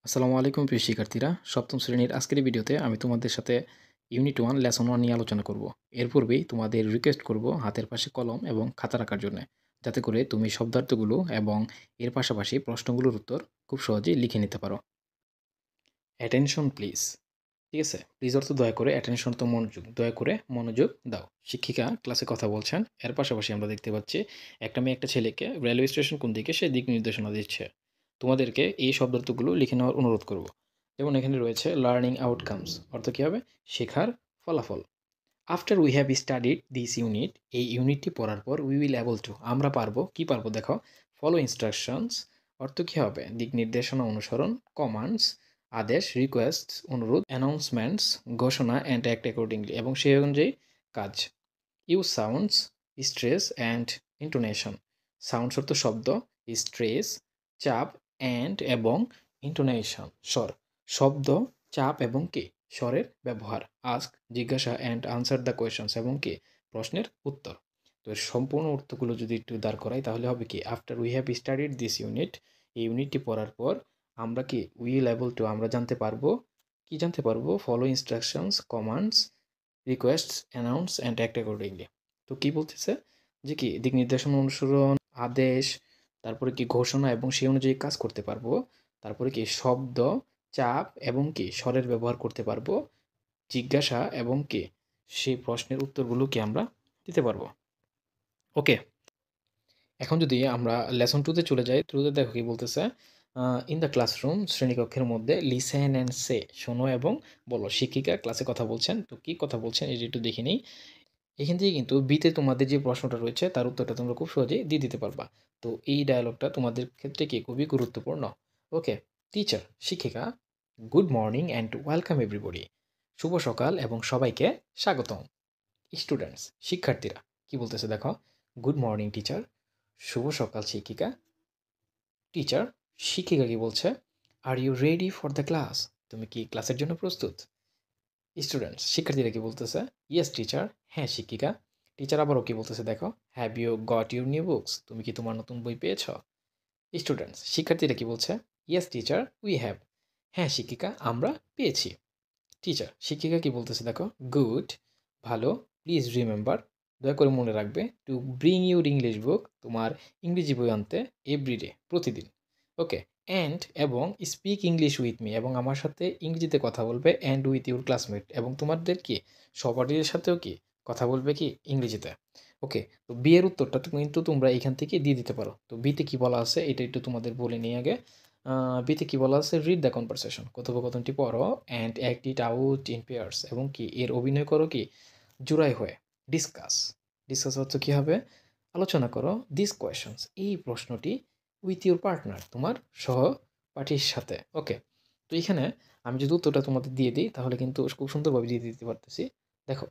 আসসালামু আলাইকুম প্রিয় শিক্ষার্থীরা, সপ্তম শ্রেণীর আজকের এই ভিডিওতে আমি তোমাদের সাথে ইউনিট 1 লেসন 1 নিয়ে আলোচনা করব। এর পূর্বেই তোমাদের রিকোয়েস্ট করব হাতের পাশে কলম এবং খাতা রাখার জন্য, যাতে করে তুমি শব্দার্থগুলো এবং এর পাশাপাশি প্রশ্নগুলোর উত্তর খুব সহজেই লিখে নিতে পারো। Attention please. ঠিক আছে, প্লিজ অর্থ দয়া করে, অ্যাটেনশন তো মনোযোগ, দয়া করে মনোযোগ দাও। শিক্ষিকা ক্লাসে কথা বলছেন, এর পাশাপাশি আমরা দেখতে পাচ্ছি একটা মেয়ে একটা ছেলেকে রেলওয়ে স্টেশন কোন দিকে সে দিক নির্দেশনা দিচ্ছে। তোমাদেরকে এই শব্দার্থগুলো লিখে নেওয়ার অনুরোধ করব। যেমন এখানে রয়েছে লার্নিং আউটকামস, অর্থ কী হবে? শেখার ফলাফল। After we have studied this unit, এই ইউনিটটি পড়ার পর উই উইল অ্যাবল টু, আমরা পারবো, কি পারবো দেখো, ফলো ইনস্ট্রাকশনস, অর্থ কী হবে? দিক নির্দেশনা অনুসরণ, কমান্ডস আদেশ, রিকোয়েস্টস অনুরোধ, অ্যানাউন্সমেন্টস ঘোষণা, অ্যান্ড অ্যাক্ট অ্যাকর্ডিংলি এবং সেই অনুযায়ী কাজ। Use sounds, stress and intonation, sounds অর্থ শব্দ, স্ট্রেস চাপ, অ্যান্ড এবং ইন্টোনেশন স্বর, শব্দ, চাপ এবং কি স্বরের ব্যবহার। আস্ক জিজ্ঞাসা, অ্যান্ড আনসার দ্য কোয়েশনস এবং কি প্রশ্নের উত্তর। তো এর সম্পূর্ণ অর্থগুলো যদি একটু দাঁড় করাই তাহলে হবে কি, after we have studied this unit, এই ইউনিটটি পড়ার পর আমরা কি উইল অ্যাবল টু, আমরা জানতে পারবো, কি জানতে পারবো? Follow instructions, commands, রিকোয়েস্টস, announce and act accordingly. তো কি বলতেছে যে কি দিক নির্দেশনা অনুসরণ, আদেশ, তারপরে কি ঘোষণা এবং সেই অনুযায়ী কাজ করতে পারবো, তারপরে কি শব্দ, চাপ এবং কি স্বরের ব্যবহার করতে পারবো, জিজ্ঞাসা এবং কি সেই প্রশ্নের উত্তরগুলো কি আমরা দিতে পারবো। ওকে, এখন যদি আমরা লেসন টুতে চলে যাই, টুতে দেখো কি বলতেছে, ইন দ্য ক্লাসরুম, শ্রেণীকক্ষের মধ্যে, লিসেন অ্যান্ড সে, শোনো এবং বলো। শিক্ষিকা ক্লাসে কথা বলছেন, তো কি কথা বলছেন এটি একটু দেখে নিই। এখান থেকে কিন্তু বিতে তোমাদের যে প্রশ্নটা রয়েছে তার উত্তরটা তোমরা খুব সহজেই দিয়ে দিতে পারবা। তো এই ডায়ালগটা তোমাদের ক্ষেত্রে কি খুবই গুরুত্বপূর্ণ। ওকে, টিচার, শিক্ষিকা, good morning and welcome everybody, শুভ সকাল এবং সবাইকে স্বাগতম। স্টুডেন্টস, শিক্ষার্থীরা কি বলতেছে দেখো, গুড মর্নিং টিচার, শুভ সকাল শিক্ষিকা। টিচার, শিক্ষিকা কি বলছে, are you ready for the class, তুমি কি ক্লাসের জন্য প্রস্তুত? স্টুডেন্টস, শিক্ষার্থীরা কি বলতেছে, ইয়েস টিচার, হ্যাঁ শিক্ষিকা। টিচার আবারও কি বলতেছে দেখো, have you got your new books, তুমি কি তোমার নতুন বই পেয়েছ? স্টুডেন্টস, শিক্ষার্থীরা কি বলছে, ইয়েস টিচার উই হ্যাভ, হ্যাঁ শিক্ষিকা আমরা পেয়েছি। টিচার, শিক্ষিকা কি বলতেছে দেখো, গুড, ভালো, প্লিজ রিমেম্বার, দয়া করে মনে রাখবে, to bring your English book, তোমার ইংরেজি বই আনতে, এভরিডে প্রতিদিন। ওকে, অ্যান্ড এবং স্পিক ইংলিশ উইথ মি, এবং আমার সাথে ইংরেজিতে কথা বলবে, অ্যান্ড উইথ ইউর ক্লাসমেট, এবং তোমাদের কি সহপাঠীদের সাথেও কি কথা বলবে কি ইংরেজিতে। ওকে, তো বি এর উত্তরটা তুমি কিন্তু তোমরা এখান থেকে দিয়ে দিতে পারো। তো বিতে কি বলা আছে এটা একটু তোমাদের বলে নিই আগে। বিতে কি বলা আছে, রিড দ্য কনভারসেশন, কথোপকথনটি পড়ো, and act it out in pairs, এবং কি এর অভিনয় করো কি জোড়ায় হয়ে। ডিসকাস, ডিসকাস অর্থ কী হবে, আলোচনা করো, দিস কোয়েশনস, এই প্রশ্নটি, উইথ ইউর পার্টনার, তোমার সহপাঠীর সাথে। ওকে, তো এখানে আমি যদি উত্তরটা তোমাদের দিয়ে দিই তাহলে কিন্তু খুব সুন্দরভাবে দিয়ে দিতে পারতেছি। দেখো,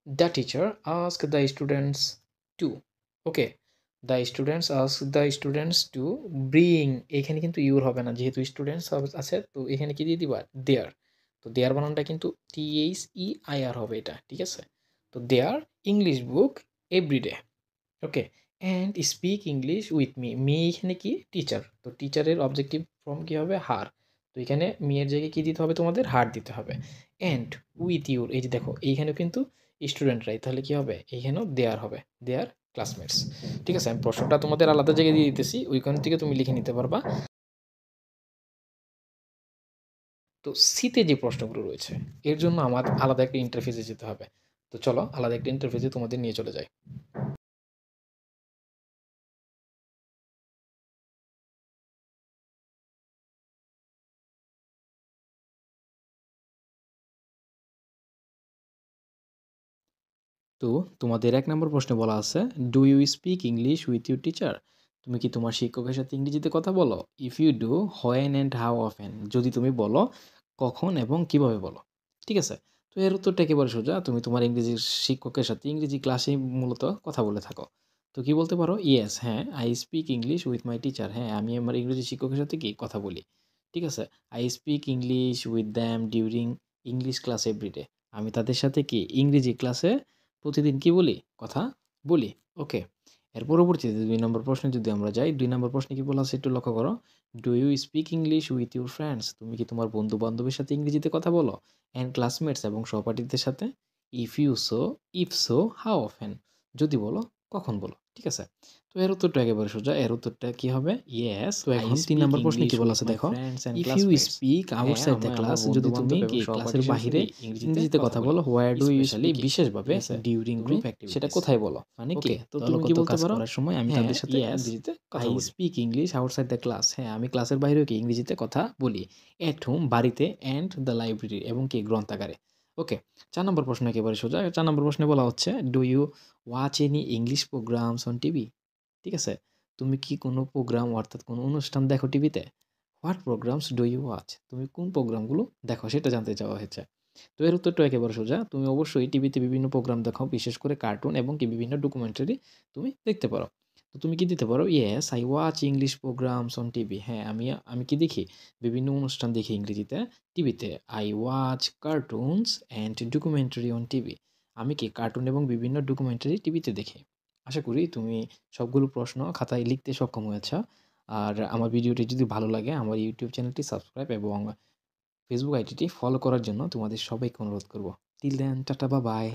the teacher ask the students to, okay, the students ask the students to bring, এখানে কিন্তু ইউর হবে না, যেহেতু স্টুডেন্টস আছে তো এখানে কি দিয়ে দিবা, দেয়ার। তো দেয়ার বানানটা কিন্তু THEIR হবে এটা, ঠিক আছে। তো their English book everyday. Okay, and speak English with me, me এখানে কি টিচার, তো টিচারের অবজেক্টিভ ফর্ম কী হবে, হার, তো এখানে মিয়ের জায়গায় কী দিতে হবে তোমাদের, হার দিতে হবে। অ্যান্ড উইথ ইউর, এই যে দেখো এইখানেও কিন্তু স্টুডেন্টরাই, তাহলে কী হবে, এইখানেও দেয়ার হবে, দেয়ার ক্লাসমেটস। ঠিক আছে, আমি প্রশ্নটা তোমাদের আলাদা জায়গায় দিয়ে দিতেছি, ওইখান থেকে তুমি লিখে নিতে পারবা। তো সিতে যে প্রশ্নগুলো রয়েছে এর জন্য আমার আলাদা একটা ইন্টারফেসে যেতে হবে। তো চলো আলাদা একটা ইন্টারফেসে তোমাদের নিয়ে চলে যাই। তো তোমাদের ১ নম্বর প্রশ্নে বলা আছে, do you speak English with your teacher? তুমি কি তোমার শিক্ষকের সাথে ইংরেজিতে কথা বলো? If you do, when and how often? যদি তুমি বলো, কখন এবং কিভাবে বলো? ঠিক আছে? তো এর উত্তরটা একেবারে সোজা। তুমি তোমার ইংরেজির শিক্ষকের সাথে ইংরেজি ক্লাসেই মূলত কথা বলে থাকো। তো কি বলতে পারো? ইয়েস, হ্যাঁ, I speak English with my teacher. হ্যাঁ, আমি আমার ইংরেজি শিক্ষকের সাথে কি কথা বলি। ঠিক আছে? I speak English with them during English class everyday. আমি তাদের সাথে কি ইংরেজি ক্লাসে প্রতিদিন কি বলি? কথা বলি। ওকে। এর পরবর্তীতে ২ নম্বর প্রশ্নে যদি আমরা যাই, ২ নম্বর প্রশ্নে কি বলা আছে একটু লক্ষ্য করো। Do you speak English with your friends? তুমি কি তোমার বন্ধু-বান্ধবের সাথে ইংরেজিতে কথা বলো? অ্যান্ড ক্লাসমেটস এবং সহপাঠীদের সাথে? If so how often? যদি বলো, কখন বলো? ঠিক আছে? তো এর উত্তরটা একেবারে সোজা। এর উত্তরটা কি হবে? ইয়েস, তো I এখন ৩ speak নম্বর প্রশ্নে কি English বলা with আছে my দেখো। friends and if you classmates. Speak হ্যাঁ, আউটসাইড দ্য আমি আমার ক্লাস, যদি তুমি বন্ধু-বান্ধব কি এবং ক্লাসের সহপাঠীদের বাহিরে সাথে ইংরেজিতে ইংরেজিতে কথা বলি। বলো, where do you specially speak it? বিশেষভাবে ঠিক আছে? ডিউরিং তুমি গ্রুপ সেটা অ্যাক্টিভিটিস। কোথায় বলো? মানে কি? ওকে, তো তুমি কি দলগত বলতে কাজ পারো? করার সময় আমি হ্যাঁ, তাদের সাথে ইয়েস, ইংরেজিতে কথা আই বলি। Speak English outside the class. হ্যাঁ, আমি ক্লাসের বাইরেও কি ইংরেজিতে কথা বলি। এট হোম, বাড়িতে, অ্যান্ড দ্য লাইব্রেরি, এবং কি গ্রন্থাগারে। ওকে, ৪ নম্বর প্রশ্ন একেবারে সোজা। ৪ নম্বর প্রশ্নে বলা হচ্ছে, do you watch any English programmes on TV? ঠিক আছে? তুমি কি কোনো প্রোগ্রাম অর্থাৎ কোনো অনুষ্ঠান দেখো টিভিতে? What programmes do you watch? তুমি কোন প্রোগ্রামগুলো দেখো সেটা জানতে চাওয়া হয়েছে। তো এর উত্তরটা একেবারে সোজা। তুমি অবশ্যই টিভিতে বিভিন্ন প্রোগ্রাম দেখো, বিশেষ করে কার্টুন এবং কি বিভিন্ন ডকুমেন্টারি তুমি দেখতে পারো। তো তুমি কি দিতে পারো? Yes, I watch English programmes on TV. হ্যাঁ, আমি কি দেখি? বিভিন্ন অনুষ্ঠান দেখি ইংরেজিতে টিভিতে। I watch cartoons and documentary on TV. আমি কি কার্টুন এবং বিভিন্ন ডকুমেন্টারি টিভিতে দেখি। আশা করি তুমি সবগুলো প্রশ্ন খাতায় লিখতে সক্ষম হয়েছ। আর আমার ভিডিওটি যদি ভালো লাগে আমার ইউটিউব চ্যানেলটি সাবস্ক্রাইব এবং ফেসবুক আইডিটি ফলো করার জন্য তোমাদের সবাইকে অনুরোধ করব। Till then, tata, bye by.